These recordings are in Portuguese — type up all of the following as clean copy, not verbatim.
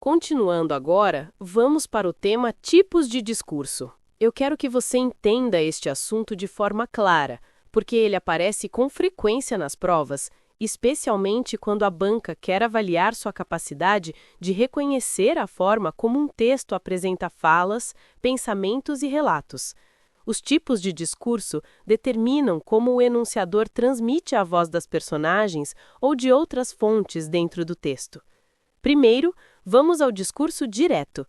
Continuando agora, vamos para o tema tipos de discurso. Eu quero que você entenda este assunto de forma clara, porque ele aparece com frequência nas provas, especialmente quando a banca quer avaliar sua capacidade de reconhecer a forma como um texto apresenta falas, pensamentos e relatos. Os tipos de discurso determinam como o enunciador transmite a voz das personagens ou de outras fontes dentro do texto. Primeiro, vamos ao discurso direto.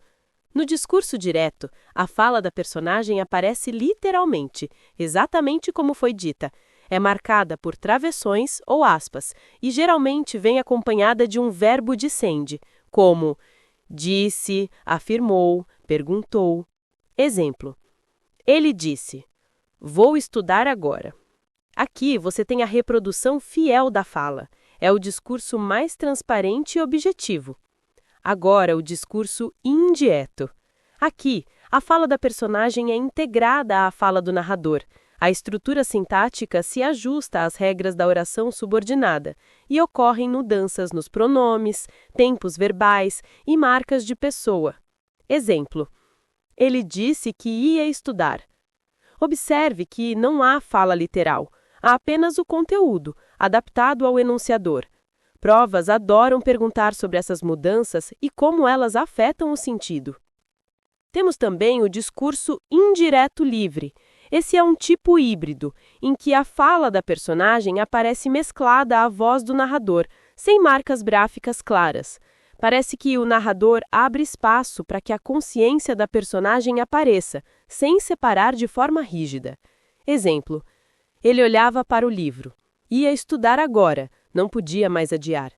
No discurso direto, a fala da personagem aparece literalmente, exatamente como foi dita. É marcada por travessões ou aspas e geralmente vem acompanhada de um verbo dicende, como disse, afirmou, perguntou. Exemplo: ele disse: vou estudar agora. Aqui você tem a reprodução fiel da fala. É o discurso mais transparente e objetivo. Agora, o discurso indireto. Aqui, a fala da personagem é integrada à fala do narrador. A estrutura sintática se ajusta às regras da oração subordinada e ocorrem mudanças nos pronomes, tempos verbais e marcas de pessoa. Exemplo: ele disse que ia estudar. Observe que não há fala literal, há apenas o conteúdo, adaptado ao enunciador. Provas adoram perguntar sobre essas mudanças e como elas afetam o sentido. Temos também o discurso indireto livre. Esse é um tipo híbrido, em que a fala da personagem aparece mesclada à voz do narrador, sem marcas gráficas claras. Parece que o narrador abre espaço para que a consciência da personagem apareça, sem separar de forma rígida. Exemplo: ele olhava para o livro. Ia estudar agora, não podia mais adiar.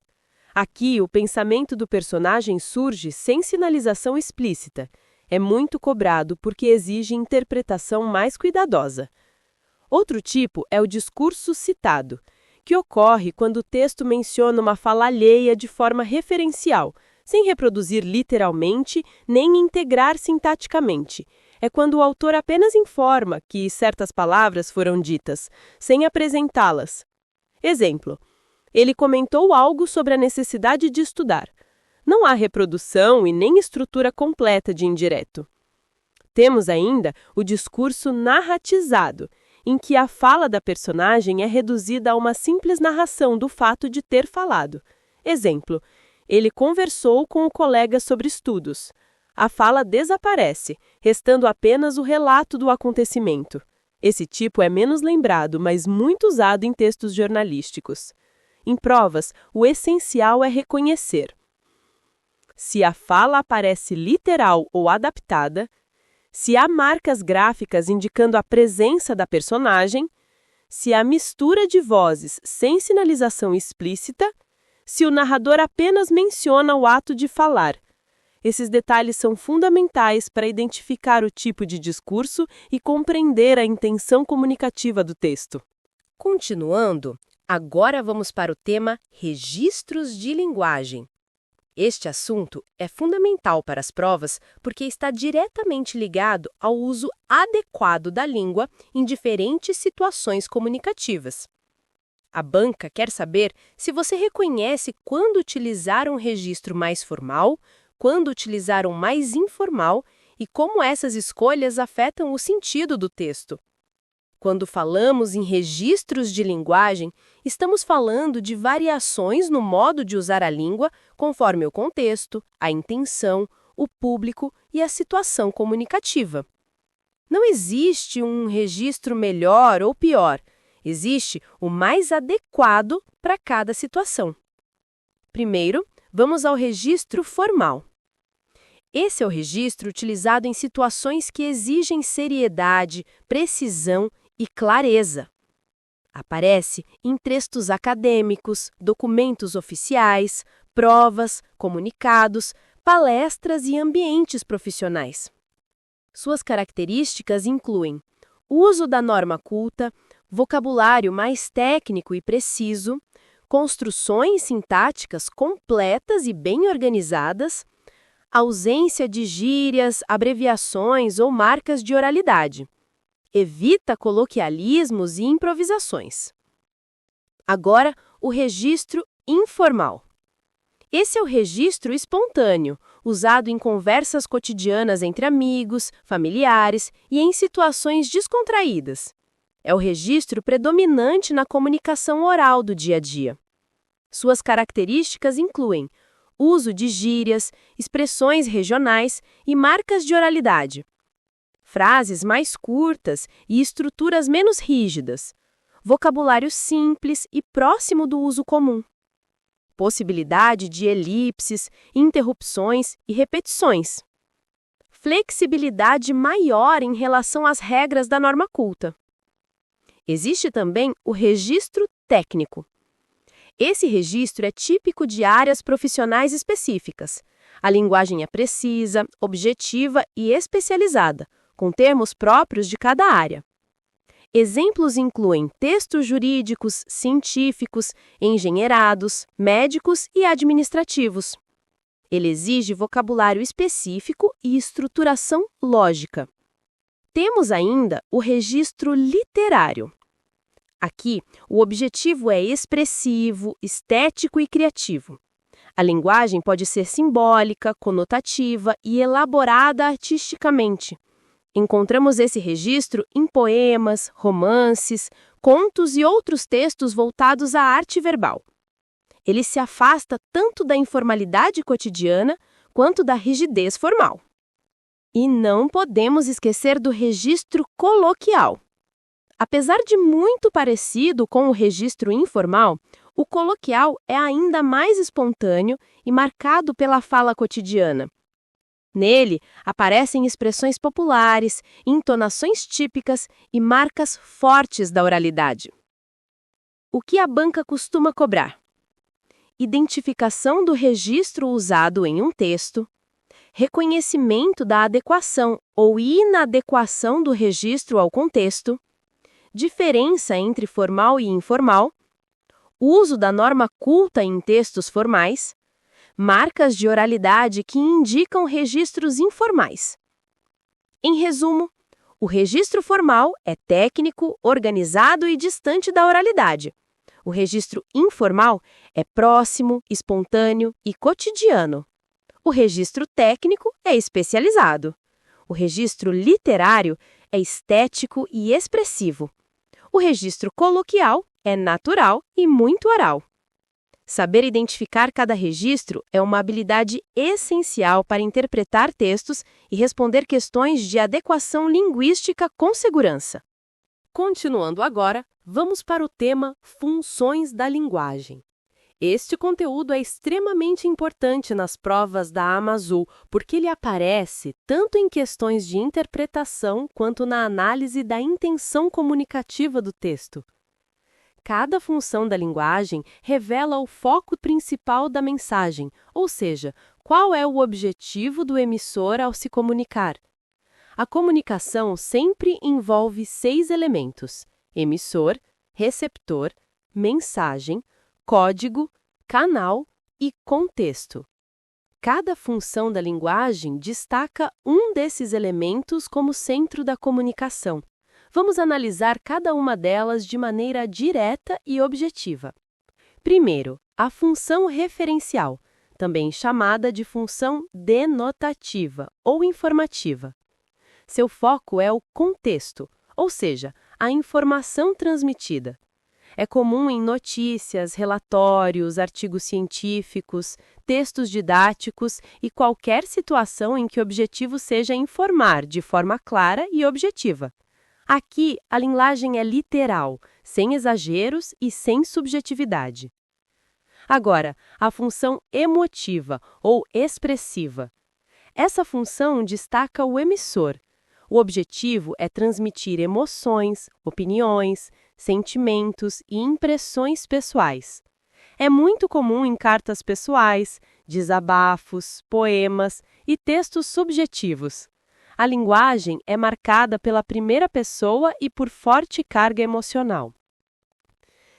Aqui, o pensamento do personagem surge sem sinalização explícita. É muito cobrado porque exige interpretação mais cuidadosa. Outro tipo é o discurso citado, que ocorre quando o texto menciona uma fala alheia de forma referencial, sem reproduzir literalmente nem integrar sintaticamente. É quando o autor apenas informa que certas palavras foram ditas, sem apresentá-las. Exemplo: ele comentou algo sobre a necessidade de estudar. Não há reprodução e nem estrutura completa de indireto. Temos ainda o discurso narratizado, em que a fala da personagem é reduzida a uma simples narração do fato de ter falado. Exemplo: ele conversou com o colega sobre estudos. A fala desaparece, restando apenas o relato do acontecimento. Esse tipo é menos lembrado, mas muito usado em textos jornalísticos. Em provas, o essencial é reconhecer se a fala aparece literal ou adaptada, se há marcas gráficas indicando a presença da personagem, se há mistura de vozes sem sinalização explícita, se o narrador apenas menciona o ato de falar. Esses detalhes são fundamentais para identificar o tipo de discurso e compreender a intenção comunicativa do texto. Continuando, agora vamos para o tema registros de linguagem. Este assunto é fundamental para as provas porque está diretamente ligado ao uso adequado da língua em diferentes situações comunicativas. A banca quer saber se você reconhece quando utilizar um registro mais formal, quando utilizar um mais informal e como essas escolhas afetam o sentido do texto. Quando falamos em registros de linguagem, estamos falando de variações no modo de usar a língua conforme o contexto, a intenção, o público e a situação comunicativa. Não existe um registro melhor ou pior, existe o mais adequado para cada situação. Primeiro, vamos ao registro formal. Esse é o registro utilizado em situações que exigem seriedade, precisão e clareza. Aparece em textos acadêmicos, documentos oficiais, provas, comunicados, palestras e ambientes profissionais. Suas características incluem uso da norma culta, vocabulário mais técnico e preciso, construções sintáticas completas e bem organizadas, ausência de gírias, abreviações ou marcas de oralidade. Evita coloquialismos e improvisações. Agora, o registro informal. Esse é o registro espontâneo, usado em conversas cotidianas entre amigos, familiares e em situações descontraídas. É o registro predominante na comunicação oral do dia a dia. Suas características incluem uso de gírias, expressões regionais e marcas de oralidade, frases mais curtas e estruturas menos rígidas, vocabulário simples e próximo do uso comum, possibilidade de elipses, interrupções e repetições, flexibilidade maior em relação às regras da norma culta. Existe também o registro técnico. Esse registro é típico de áreas profissionais específicas. A linguagem é precisa, objetiva e especializada, com termos próprios de cada área. Exemplos incluem textos jurídicos, científicos, engenheirados, médicos e administrativos. Ele exige vocabulário específico e estruturação lógica. Temos ainda o registro literário. Aqui, o objetivo é expressivo, estético e criativo. A linguagem pode ser simbólica, conotativa e elaborada artisticamente. Encontramos esse registro em poemas, romances, contos e outros textos voltados à arte verbal. Ele se afasta tanto da informalidade cotidiana quanto da rigidez formal. E não podemos esquecer do registro coloquial. Apesar de muito parecido com o registro informal, o coloquial é ainda mais espontâneo e marcado pela fala cotidiana. Nele, aparecem expressões populares, entonações típicas e marcas fortes da oralidade. O que a banca costuma cobrar? Identificação do registro usado em um texto, reconhecimento da adequação ou inadequação do registro ao contexto, diferença entre formal e informal, uso da norma culta em textos formais, marcas de oralidade que indicam registros informais. Em resumo, o registro formal é técnico, organizado e distante da oralidade. O registro informal é próximo, espontâneo e cotidiano. O registro técnico é especializado. O registro literário é estético e expressivo. O registro coloquial é natural e muito oral. Saber identificar cada registro é uma habilidade essencial para interpretar textos e responder questões de adequação linguística com segurança. Continuando agora, vamos para o tema Funções da linguagem. Este conteúdo é extremamente importante nas provas da Amazul, porque ele aparece tanto em questões de interpretação quanto na análise da intenção comunicativa do texto. Cada função da linguagem revela o foco principal da mensagem, ou seja, qual é o objetivo do emissor ao se comunicar. A comunicação sempre envolve 6 elementos: emissor, receptor, mensagem, código, canal e contexto. Cada função da linguagem destaca um desses elementos como centro da comunicação. Vamos analisar cada uma delas de maneira direta e objetiva. Primeiro, a função referencial, também chamada de função denotativa ou informativa. Seu foco é o contexto, ou seja, a informação transmitida. É comum em notícias, relatórios, artigos científicos, textos didáticos e qualquer situação em que o objetivo seja informar de forma clara e objetiva. Aqui, a linguagem é literal, sem exageros e sem subjetividade. Agora, a função emotiva ou expressiva. Essa função destaca o emissor. O objetivo é transmitir emoções, opiniões, sentimentos e impressões pessoais. É muito comum em cartas pessoais, desabafos, poemas e textos subjetivos. A linguagem é marcada pela primeira pessoa e por forte carga emocional.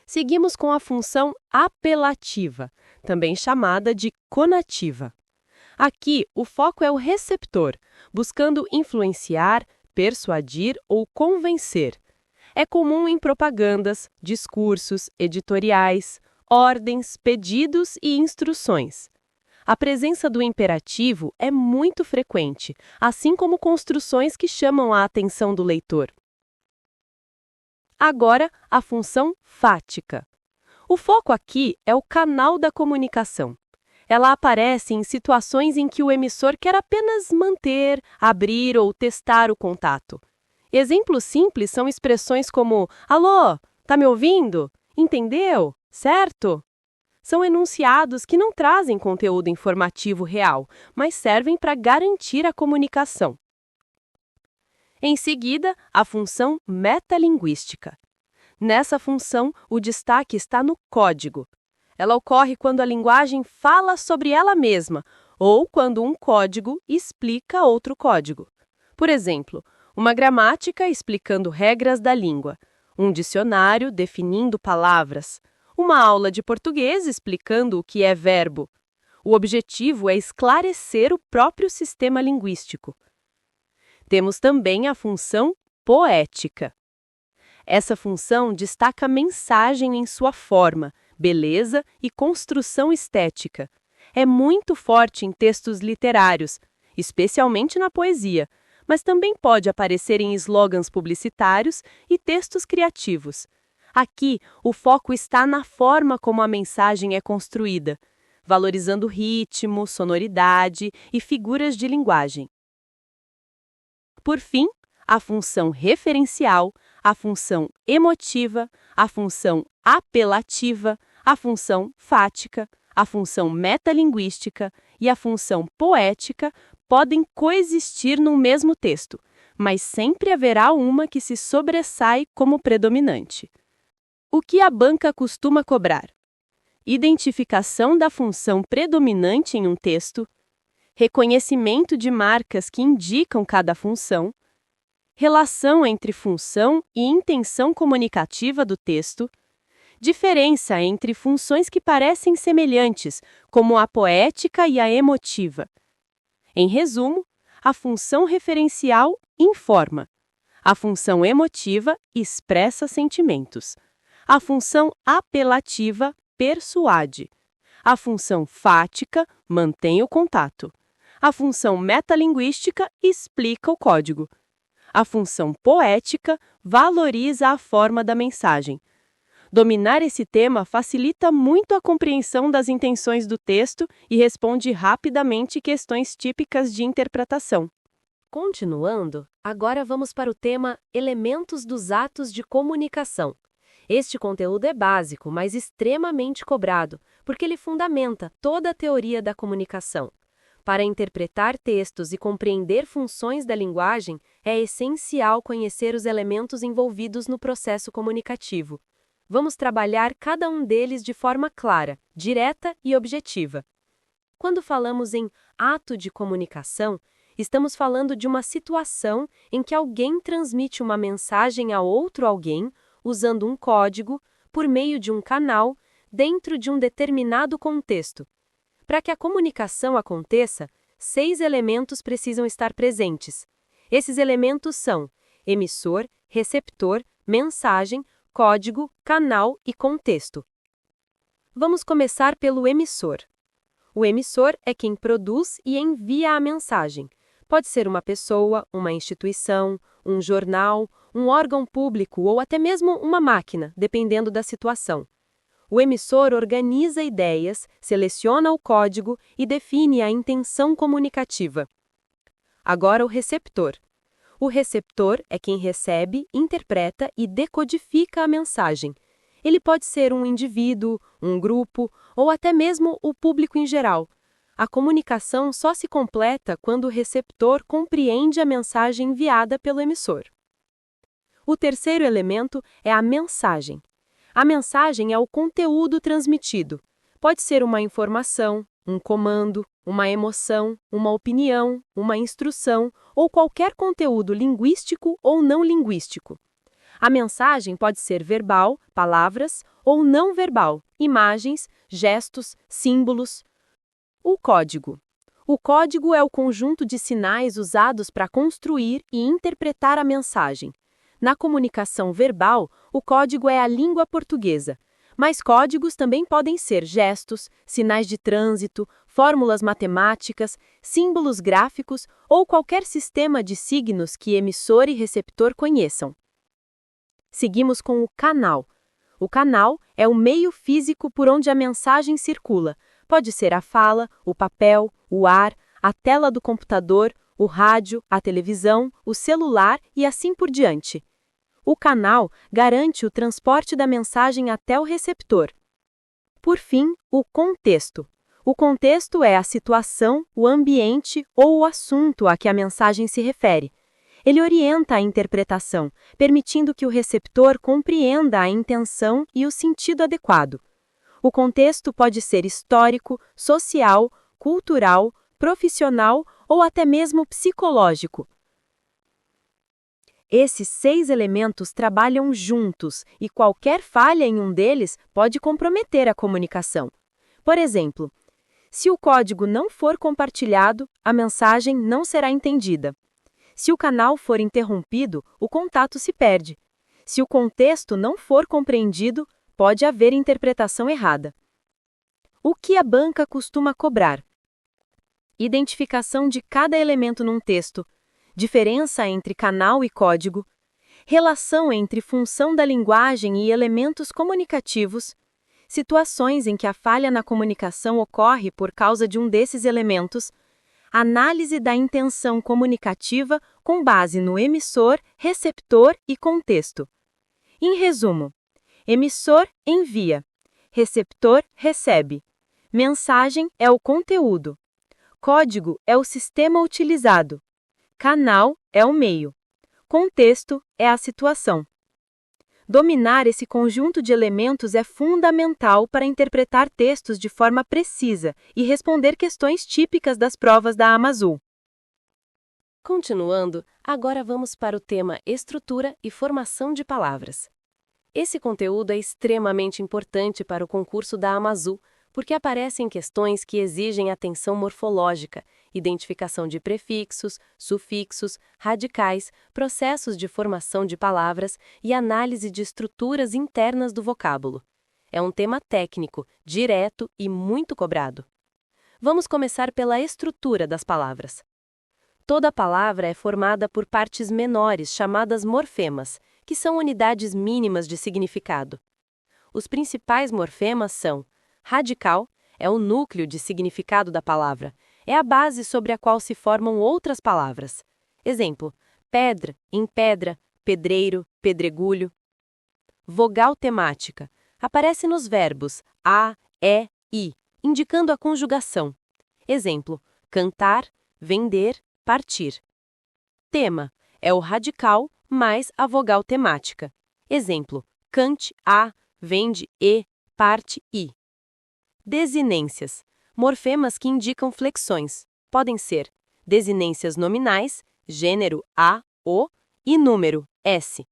Seguimos com a função apelativa, também chamada de conativa. Aqui, o foco é o receptor, buscando influenciar, persuadir ou convencer. É comum em propagandas, discursos, editoriais, ordens, pedidos e instruções. A presença do imperativo é muito frequente, assim como construções que chamam a atenção do leitor. Agora, a função fática. O foco aqui é o canal da comunicação. Ela aparece em situações em que o emissor quer apenas manter, abrir ou testar o contato. Exemplos simples são expressões como "Alô, tá me ouvindo? Entendeu? Certo?" São enunciados que não trazem conteúdo informativo real, mas servem para garantir a comunicação. Em seguida, a função metalinguística. Nessa função, o destaque está no código. Ela ocorre quando a linguagem fala sobre ela mesma ou quando um código explica outro código. Por exemplo, uma gramática explicando regras da língua, um dicionário definindo palavras, uma aula de português explicando o que é verbo. O objetivo é esclarecer o próprio sistema linguístico. Temos também a função poética. Essa função destaca a mensagem em sua forma, beleza e construção estética. É muito forte em textos literários, especialmente na poesia, mas também pode aparecer em slogans publicitários e textos criativos. Aqui, o foco está na forma como a mensagem é construída, valorizando ritmo, sonoridade e figuras de linguagem. Por fim, a função referencial, a função emotiva, a função apelativa, a função fática, a função metalinguística e a função poética podem coexistir no mesmo texto, mas sempre haverá uma que se sobressai como predominante. O que a banca costuma cobrar? Identificação da função predominante em um texto, reconhecimento de marcas que indicam cada função, relação entre função e intenção comunicativa do texto, diferença entre funções que parecem semelhantes, como a poética e a emotiva. Em resumo, a função referencial informa, a função emotiva expressa sentimentos, a função apelativa persuade, a função fática mantém o contato, a função metalinguística explica o código, a função poética valoriza a forma da mensagem. Dominar esse tema facilita muito a compreensão das intenções do texto e responde rapidamente questões típicas de interpretação. Continuando, agora vamos para o tema Elementos dos atos de comunicação. Este conteúdo é básico, mas extremamente cobrado, porque ele fundamenta toda a teoria da comunicação. Para interpretar textos e compreender funções da linguagem, é essencial conhecer os elementos envolvidos no processo comunicativo. Vamos trabalhar cada um deles de forma clara, direta e objetiva. Quando falamos em ato de comunicação, estamos falando de uma situação em que alguém transmite uma mensagem a outro alguém, usando um código, por meio de um canal, dentro de um determinado contexto. Para que a comunicação aconteça, 6 elementos precisam estar presentes. Esses elementos são emissor, receptor, mensagem, código, canal e contexto. Vamos começar pelo emissor. O emissor é quem produz e envia a mensagem. Pode ser uma pessoa, uma instituição, um jornal, um órgão público ou até mesmo uma máquina, dependendo da situação. O emissor organiza ideias, seleciona o código e define a intenção comunicativa. Agora o receptor. O receptor é quem recebe, interpreta e decodifica a mensagem. Ele pode ser um indivíduo, um grupo ou até mesmo o público em geral. A comunicação só se completa quando o receptor compreende a mensagem enviada pelo emissor. O terceiro elemento é a mensagem. A mensagem é o conteúdo transmitido. Pode ser uma informação, um comando, uma emoção, uma opinião, uma instrução ou qualquer conteúdo linguístico ou não linguístico. A mensagem pode ser verbal, palavras, ou não verbal, imagens, gestos, símbolos. O código. O código é o conjunto de sinais usados para construir e interpretar a mensagem. Na comunicação verbal, o código é a língua portuguesa, mas códigos também podem ser gestos, sinais de trânsito, fórmulas matemáticas, símbolos gráficos ou qualquer sistema de signos que emissor e receptor conheçam. Seguimos com o canal. O canal é o meio físico por onde a mensagem circula. Pode ser a fala, o papel, o ar, a tela do computador, o rádio, a televisão, o celular e assim por diante. O canal garante o transporte da mensagem até o receptor. Por fim, o contexto. O contexto é a situação, o ambiente ou o assunto a que a mensagem se refere. Ele orienta a interpretação, permitindo que o receptor compreenda a intenção e o sentido adequado. O contexto pode ser histórico, social, cultural, profissional ou até mesmo psicológico. Esses 6 elementos trabalham juntos e qualquer falha em um deles pode comprometer a comunicação. Por exemplo, se o código não for compartilhado, a mensagem não será entendida. Se o canal for interrompido, o contato se perde. Se o contexto não for compreendido, pode haver interpretação errada. O que a banca costuma cobrar? Identificação de cada elemento num texto, diferença entre canal e código, relação entre função da linguagem e elementos comunicativos, situações em que a falha na comunicação ocorre por causa de um desses elementos, análise da intenção comunicativa com base no emissor, receptor e contexto. Em resumo, emissor envia, receptor recebe, mensagem é o conteúdo, código é o sistema utilizado, canal é o meio, contexto é a situação. Dominar esse conjunto de elementos é fundamental para interpretar textos de forma precisa e responder questões típicas das provas da Amazul. Continuando, agora vamos para o tema estrutura e formação de palavras. Esse conteúdo é extremamente importante para o concurso da Amazul, porque aparecem questões que exigem atenção morfológica, identificação de prefixos, sufixos, radicais, processos de formação de palavras e análise de estruturas internas do vocábulo. É um tema técnico, direto e muito cobrado. Vamos começar pela estrutura das palavras. Toda palavra é formada por partes menores chamadas morfemas, que são unidades mínimas de significado. Os principais morfemas são: radical é o núcleo de significado da palavra, é a base sobre a qual se formam outras palavras. Exemplo: pedra, em pedra, pedreiro, pedregulho. Vogal temática aparece nos verbos a, é, i, indicando a conjugação. Exemplo: cantar, vender, partir. Tema é o radical mais a vogal temática. Exemplo: cante, a, vende, e, parte, i. Desinências. Morfemas que indicam flexões. Podem ser desinências nominais, gênero a, o, e número, s.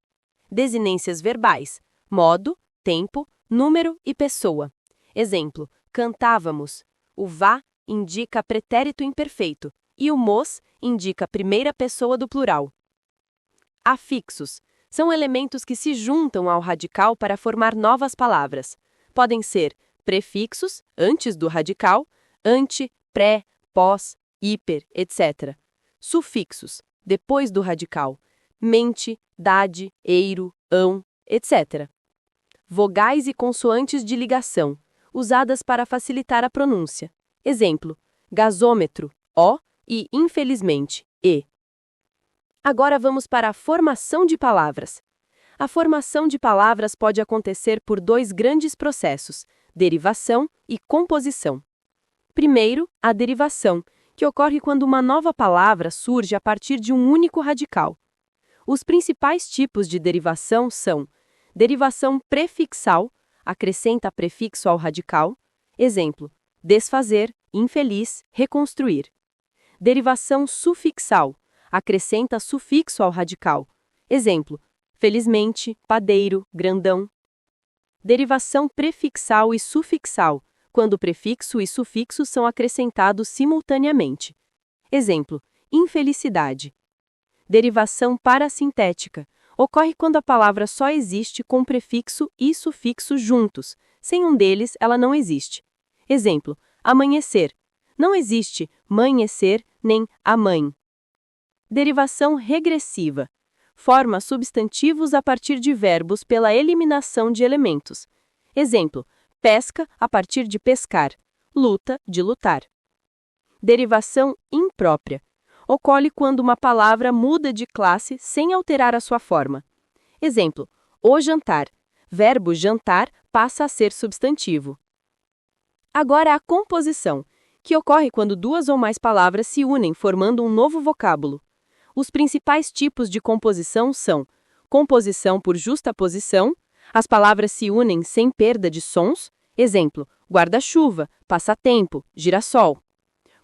Desinências verbais, modo, tempo, número e pessoa. Exemplo: cantávamos. O vá indica pretérito imperfeito e o mos indica primeira pessoa do plural. Afixos. São elementos que se juntam ao radical para formar novas palavras. Podem ser prefixos, antes do radical, ante, pré, pós, hiper, etc. Sufixos, depois do radical, mente, dade, eiro, ão, etc. Vogais e consoantes de ligação, usadas para facilitar a pronúncia. Exemplo: gasômetro, o, e infelizmente, e. Agora vamos para a formação de palavras. A formação de palavras pode acontecer por 2 grandes processos: derivação e composição. Primeiro, a derivação, que ocorre quando uma nova palavra surge a partir de um único radical. Os principais tipos de derivação são: derivação prefixal, acrescenta prefixo ao radical. Exemplo: desfazer, infeliz, reconstruir. Derivação sufixal, acrescenta sufixo ao radical. Exemplo: felizmente, padeiro, grandão. Derivação prefixal e sufixal, quando o prefixo e sufixo são acrescentados simultaneamente. Exemplo: infelicidade. Derivação parassintética, ocorre quando a palavra só existe com prefixo e sufixo juntos. Sem um deles, ela não existe. Exemplo: amanhecer. Não existe manhecer nem a mãe. Derivação regressiva. Forma substantivos a partir de verbos pela eliminação de elementos. Exemplo: pesca a partir de pescar, luta de lutar. Derivação imprópria. Ocorre quando uma palavra muda de classe sem alterar a sua forma. Exemplo: o jantar. Verbo jantar passa a ser substantivo. Agora a composição, que ocorre quando duas ou mais palavras se unem formando um novo vocábulo. Os principais tipos de composição são composição por justaposição, as palavras se unem sem perda de sons, exemplo, guarda-chuva, passatempo, girassol.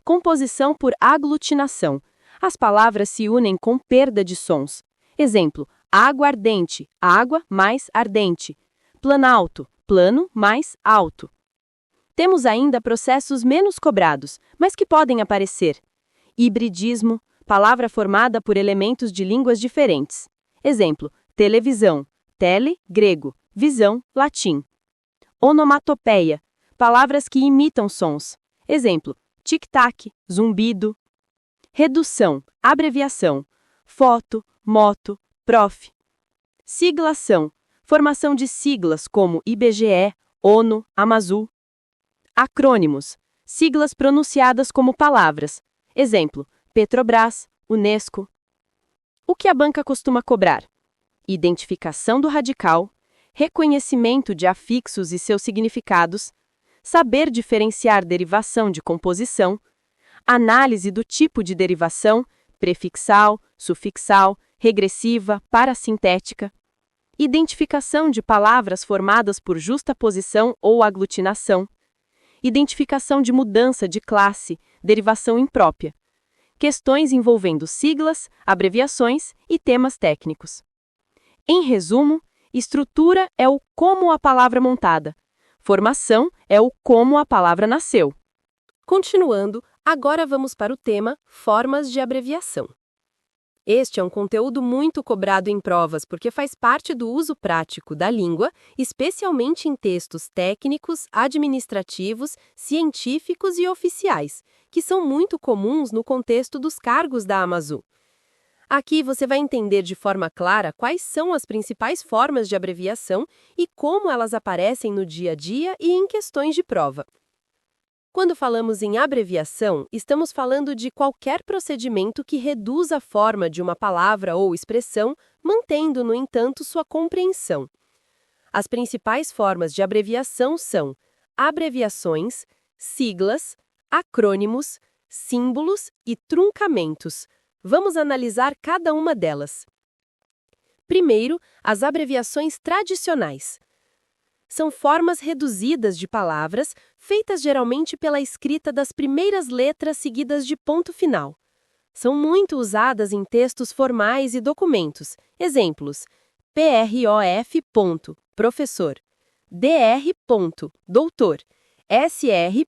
Composição por aglutinação, as palavras se unem com perda de sons, exemplo, água ardente, água mais ardente, planalto, plano mais alto. Temos ainda processos menos cobrados, mas que podem aparecer. Hibridismo, palavra formada por elementos de línguas diferentes. Exemplo, televisão, tele, grego, visão, latim. Onomatopeia, palavras que imitam sons. Exemplo, tic-tac, zumbido. Redução, abreviação, foto, moto, prof. Siglação, formação de siglas como IBGE, ONU, Amazul. Acrônimos, siglas pronunciadas como palavras. Exemplo, Petrobras, Unesco. O que a banca costuma cobrar? Identificação do radical, reconhecimento de afixos e seus significados, saber diferenciar derivação de composição, análise do tipo de derivação, prefixal, sufixal, regressiva, parasintética, identificação de palavras formadas por justaposição ou aglutinação, identificação de mudança de classe, derivação imprópria, questões envolvendo siglas, abreviações e temas técnicos. Em resumo, estrutura é o como a palavra montada, formação é o como a palavra nasceu. Continuando, agora vamos para o tema formas de abreviação. Este é um conteúdo muito cobrado em provas porque faz parte do uso prático da língua, especialmente em textos técnicos, administrativos, científicos e oficiais, que são muito comuns no contexto dos cargos da Amazon. Aqui você vai entender de forma clara quais são as principais formas de abreviação e como elas aparecem no dia a dia e em questões de prova. Quando falamos em abreviação, estamos falando de qualquer procedimento que reduza a forma de uma palavra ou expressão, mantendo, no entanto, sua compreensão. As principais formas de abreviação são abreviações, siglas, acrônimos, símbolos e truncamentos. Vamos analisar cada uma delas. Primeiro, as abreviações tradicionais. São formas reduzidas de palavras, feitas geralmente pela escrita das primeiras letras seguidas de ponto final. São muito usadas em textos formais e documentos. Exemplos: PROF. Professor, DR. Doutor, SR.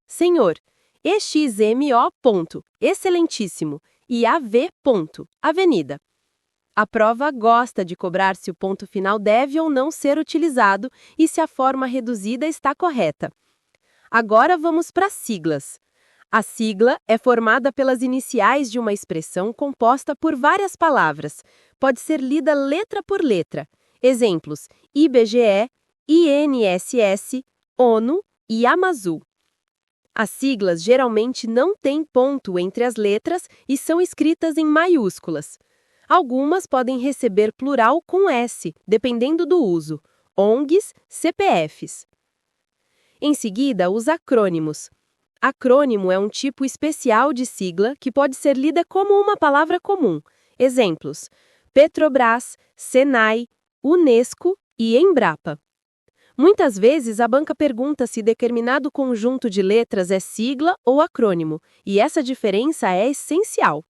Senhor, EXMO. Excelentíssimo e AV. Avenida. A prova gosta de cobrar se o ponto final deve ou não ser utilizado e se a forma reduzida está correta. Agora vamos para siglas. A sigla é formada pelas iniciais de uma expressão composta por várias palavras. Pode ser lida letra por letra. Exemplos: IBGE, INSS, ONU e Amazul. As siglas geralmente não têm ponto entre as letras e são escritas em maiúsculas. Algumas podem receber plural com S, dependendo do uso, ONGs, CPFs. Em seguida, os acrônimos. Acrônimo é um tipo especial de sigla que pode ser lida como uma palavra comum. Exemplos: Petrobras, Senai, Unesco e Embrapa. Muitas vezes, a banca pergunta se determinado conjunto de letras é sigla ou acrônimo, e essa diferença é essencial.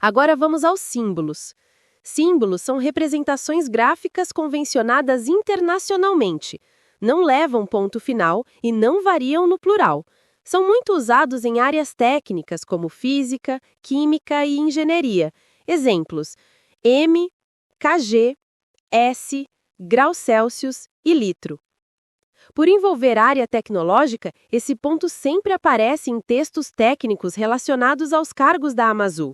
Agora vamos aos símbolos. Símbolos são representações gráficas convencionadas internacionalmente. Não levam ponto final e não variam no plural. São muito usados em áreas técnicas como física, química e engenharia. Exemplos: M, kg, S, grau Celsius e litro. Por envolver área tecnológica, esse ponto sempre aparece em textos técnicos relacionados aos cargos da Amazon.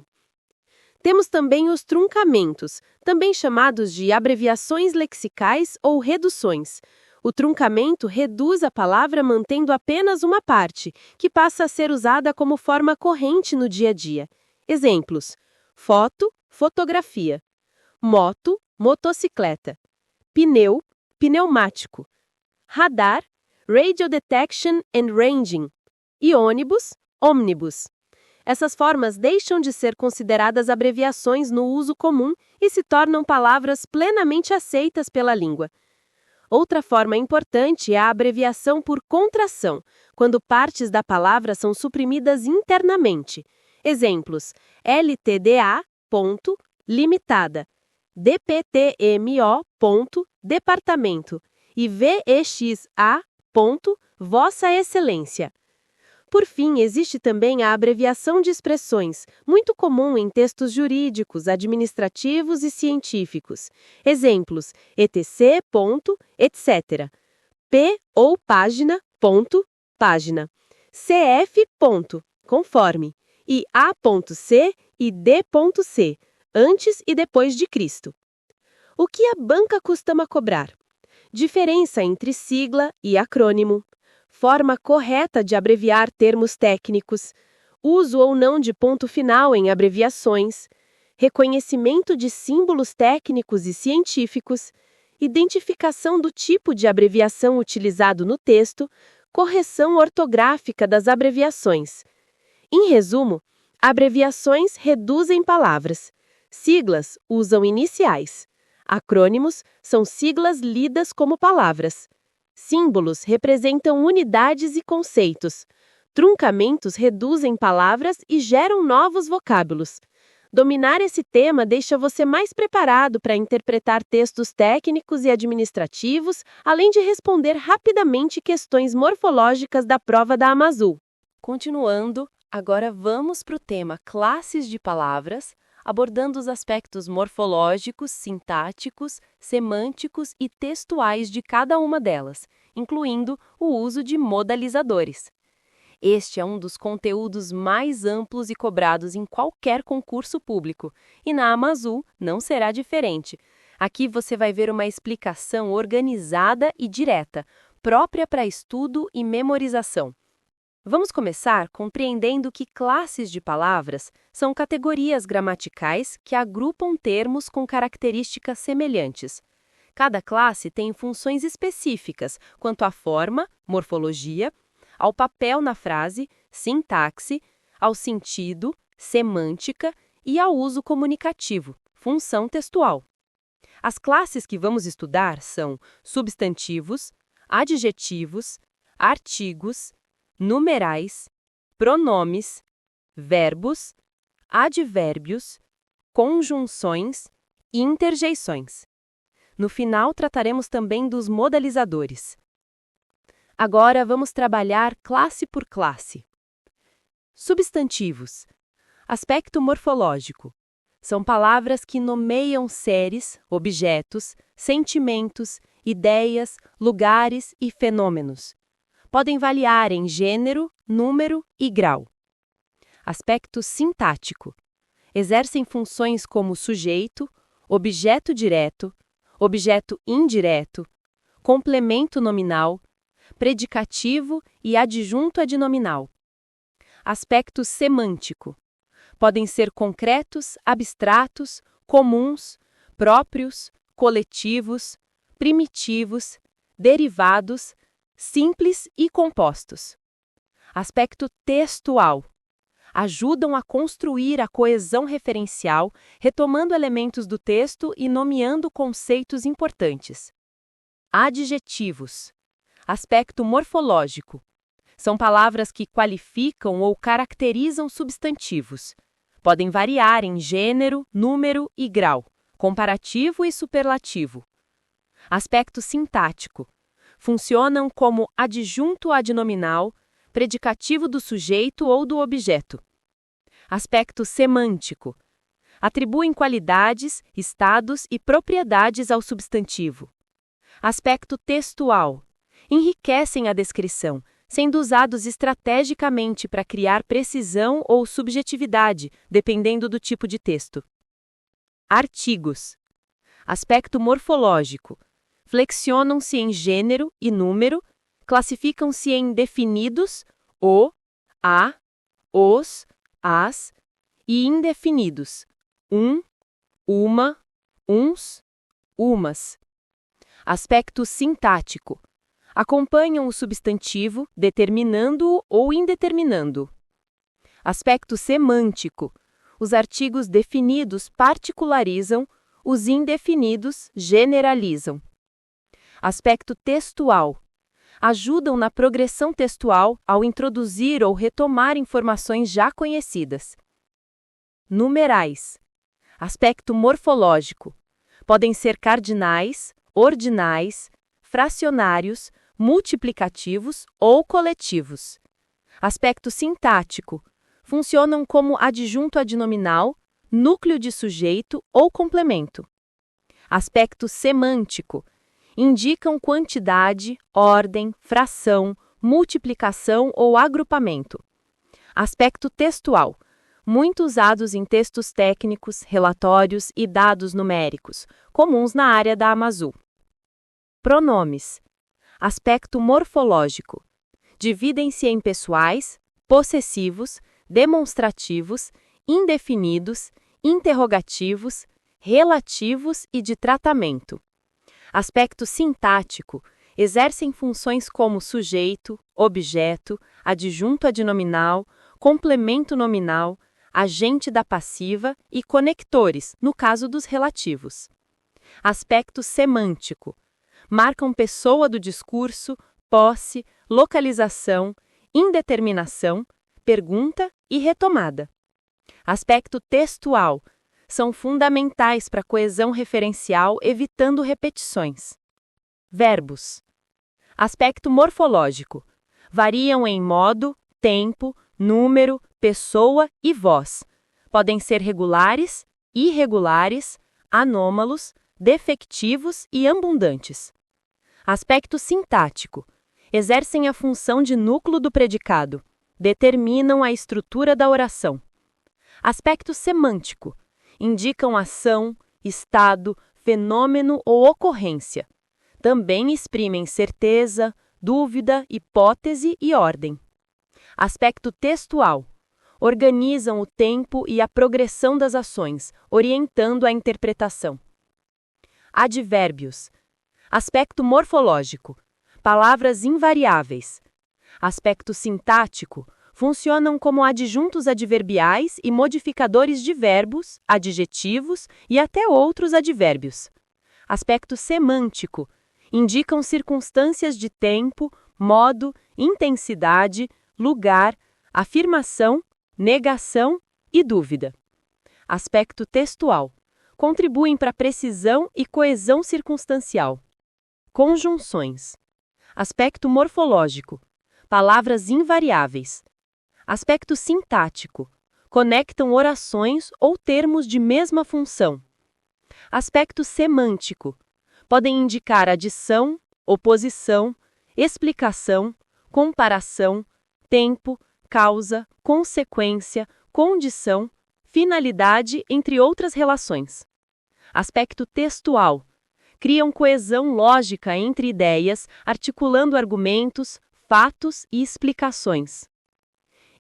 Temos também os truncamentos, também chamados de abreviações lexicais ou reduções. O truncamento reduz a palavra mantendo apenas uma parte, que passa a ser usada como forma corrente no dia a dia. Exemplos: foto, fotografia; moto, motocicleta; pneu, pneumático; radar, radio detection and ranging; e ônibus, ômnibus. Essas formas deixam de ser consideradas abreviações no uso comum e se tornam palavras plenamente aceitas pela língua. Outra forma importante é a abreviação por contração, quando partes da palavra são suprimidas internamente. Exemplos: LTDA, ponto, limitada; DPTMO, ponto, departamento; e VEXA, ponto, Vossa Excelência. Por fim, existe também a abreviação de expressões, muito comum em textos jurídicos, administrativos e científicos. Exemplos: etc., ponto, etc. P ou página, ponto, página. CF, ponto, conforme. E A.C e D.C, antes e depois de Cristo. O que a banca costuma cobrar? Diferença entre sigla e acrônimo. Forma correta de abreviar termos técnicos, uso ou não de ponto final em abreviações, reconhecimento de símbolos técnicos e científicos, identificação do tipo de abreviação utilizado no texto, correção ortográfica das abreviações. Em resumo, abreviações reduzem palavras, siglas usam iniciais, acrônimos são siglas lidas como palavras. Símbolos representam unidades e conceitos. Truncamentos reduzem palavras e geram novos vocábulos. Dominar esse tema deixa você mais preparado para interpretar textos técnicos e administrativos, além de responder rapidamente questões morfológicas da prova da Amazon. Continuando, agora vamos para o tema classes de palavras, abordando os aspectos morfológicos, sintáticos, semânticos e textuais de cada uma delas, incluindo o uso de modalizadores. Este é um dos conteúdos mais amplos e cobrados em qualquer concurso público, e na Amazon não será diferente. Aqui você vai ver uma explicação organizada e direta, própria para estudo e memorização. Vamos começar compreendendo que classes de palavras são categorias gramaticais que agrupam termos com características semelhantes. Cada classe tem funções específicas quanto à forma, morfologia, ao papel na frase, sintaxe, ao sentido, semântica e ao uso comunicativo, função textual. As classes que vamos estudar são substantivos, adjetivos, artigos, numerais, pronomes, verbos, advérbios, conjunções e interjeições. No final, trataremos também dos modalizadores. Agora, vamos trabalhar classe por classe. Substantivos. Aspecto morfológico. São palavras que nomeiam seres, objetos, sentimentos, ideias, lugares e fenômenos. Podem variar em gênero, número e grau. Aspecto sintático. Exercem funções como sujeito, objeto direto, objeto indireto, complemento nominal, predicativo e adjunto adnominal. Aspecto semântico. Podem ser concretos, abstratos, comuns, próprios, coletivos, primitivos, derivados, simples e compostos. Aspecto textual. Ajudam a construir a coesão referencial, retomando elementos do texto e nomeando conceitos importantes. Adjetivos. Aspecto morfológico. São palavras que qualificam ou caracterizam substantivos. Podem variar em gênero, número e grau, comparativo e superlativo. Aspecto sintático. Funcionam como adjunto adnominal, predicativo do sujeito ou do objeto. Aspecto semântico. Atribuem qualidades, estados e propriedades ao substantivo. Aspecto textual. enriquecem a descrição, sendo usados estrategicamente para criar precisão ou subjetividade, dependendo do tipo de texto. Artigos. Aspecto morfológico. Flexionam-se em gênero e número, classificam-se em definidos, o, a, os, as, e indefinidos, uma, uns, umas. Aspecto sintático. Acompanham o substantivo, determinando-o ou indeterminando-o. Aspecto semântico. Os artigos definidos particularizam, os indefinidos generalizam. Aspecto textual. Ajudam na progressão textual ao introduzir ou retomar informações já conhecidas. Numerais. Aspecto morfológico. Podem ser cardinais, ordinais, fracionários, multiplicativos ou coletivos. Aspecto sintático. Funcionam como adjunto adnominal, núcleo de sujeito ou complemento. Aspecto semântico. Indicam quantidade, ordem, fração, multiplicação ou agrupamento. Aspecto textual. Muito usados em textos técnicos, relatórios e dados numéricos, comuns na área da Amazul. Pronomes. Aspecto morfológico. Dividem-se em pessoais, possessivos, demonstrativos, indefinidos, interrogativos, relativos e de tratamento. Aspecto sintático. Exercem funções como sujeito, objeto, adjunto adnominal, complemento nominal, agente da passiva e conectores, no caso dos relativos. Aspecto semântico. Marcam pessoa do discurso, posse, localização, indeterminação, pergunta e retomada. Aspecto textual. São fundamentais para a coesão referencial, evitando repetições. Verbos. Aspecto morfológico. Variam em modo, tempo, número, pessoa e voz. Podem ser regulares, irregulares, anômalos, defectivos e abundantes. Aspecto sintático. Exercem a função de núcleo do predicado. Determinam a estrutura da oração. Aspecto semântico. Indicam ação, estado, fenômeno ou ocorrência. Também exprimem certeza, dúvida, hipótese e ordem. Aspecto textual. Organizam o tempo e a progressão das ações, orientando a interpretação. Advérbios. Aspecto morfológico. Palavras invariáveis. Aspecto sintático. Funcionam como adjuntos adverbiais e modificadores de verbos, adjetivos e até outros advérbios. Aspecto semântico. Indicam circunstâncias de tempo, modo, intensidade, lugar, afirmação, negação e dúvida. Aspecto textual. Contribuem para a precisão e coesão circunstancial. Conjunções. Aspecto morfológico. Palavras invariáveis. Aspecto sintático. Conectam orações ou termos de mesma função. Aspecto semântico. Podem indicar adição, oposição, explicação, comparação, tempo, causa, consequência, condição, finalidade, entre outras relações. Aspecto textual. Criam coesão lógica entre ideias, articulando argumentos, fatos e explicações.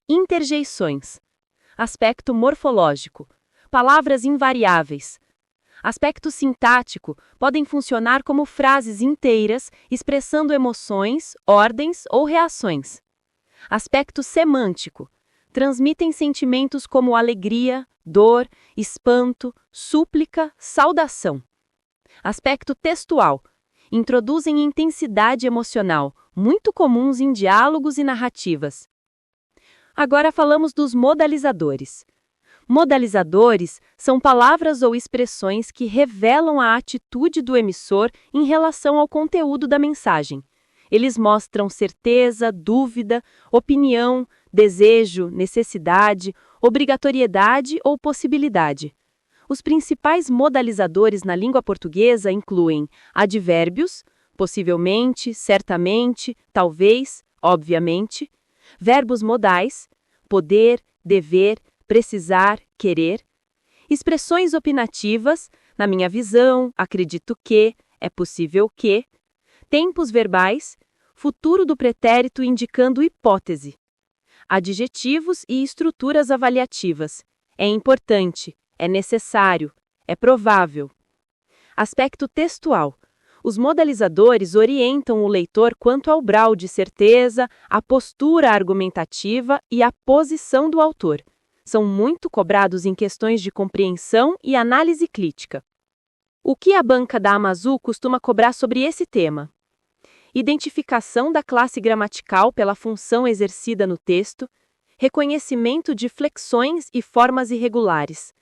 Interjeições. Aspecto morfológico. Palavras invariáveis. Aspecto sintático. Podem funcionar como frases inteiras, expressando emoções, ordens ou reações. Aspecto semântico. Transmitem sentimentos como alegria, dor, espanto, súplica, saudação. Aspecto textual. Introduzem intensidade emocional, muito comuns em diálogos e narrativas. Agora falamos dos modalizadores. Modalizadores são palavras ou expressões que revelam a atitude do emissor em relação ao conteúdo da mensagem. Eles mostram certeza, dúvida, opinião, desejo, necessidade, obrigatoriedade ou possibilidade. Os principais modalizadores na língua portuguesa incluem advérbios, possivelmente, certamente, talvez, obviamente. Verbos modais, poder, dever, precisar, querer. Expressões opinativas, na minha visão, acredito que, é possível que. Tempos verbais, futuro do pretérito indicando hipótese. Adjetivos e estruturas avaliativas. É importante, é necessário, é provável. Aspecto textual. Os modalizadores orientam o leitor quanto ao grau de certeza, a postura argumentativa e a posição do autor. São muito cobrados em questões de compreensão e análise crítica. O que a banca da Amazon costuma cobrar sobre esse tema? Identificação da classe gramatical pela função exercida no texto, reconhecimento de flexões e formas irregulares,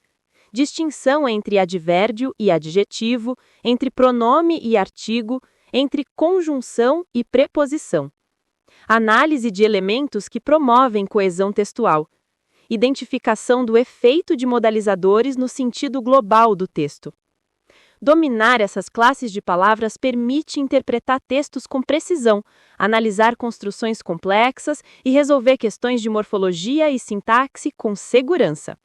distinção entre advérbio e adjetivo, entre pronome e artigo, entre conjunção e preposição. Análise de elementos que promovem coesão textual, identificação do efeito de modalizadores no sentido global do texto. Dominar essas classes de palavras permite interpretar textos com precisão, analisar construções complexas e resolver questões de morfologia e sintaxe com segurança.